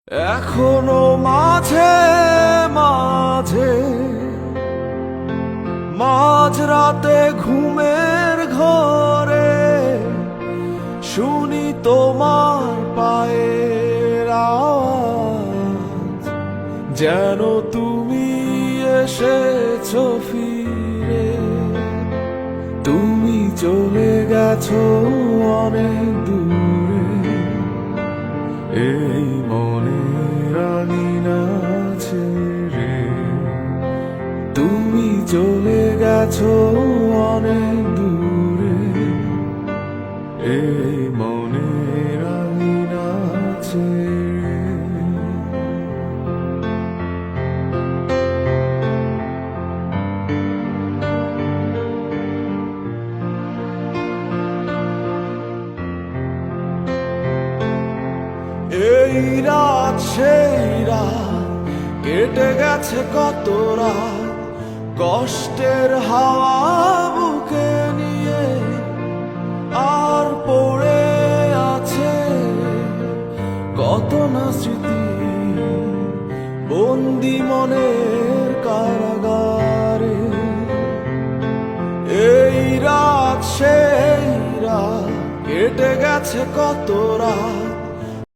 এখনো মাঝে মাঝে মাঝরাতে ঘুমের ঘরে শুনি তোমার পায়ের আওয়াজ, যেন তুমি এসেছো ফিরে। তুমি চলে গেছো অনেক দূরে, এই মনে রাঙিনা ছেড়ে। তুমি চলে গেছো অনেক দূরে, এই মনে রাঙিনা ছেড়ে। এই রাত সেই রাত কেটে গেছে কত রাত, কষ্টের হাওয়া বুকে নিয়ে আর পড়ে আছে কত না স্মৃতি বন্দি মনের কারাগারে। এই রাত সেই রাত কেটে গেছে কত রাত,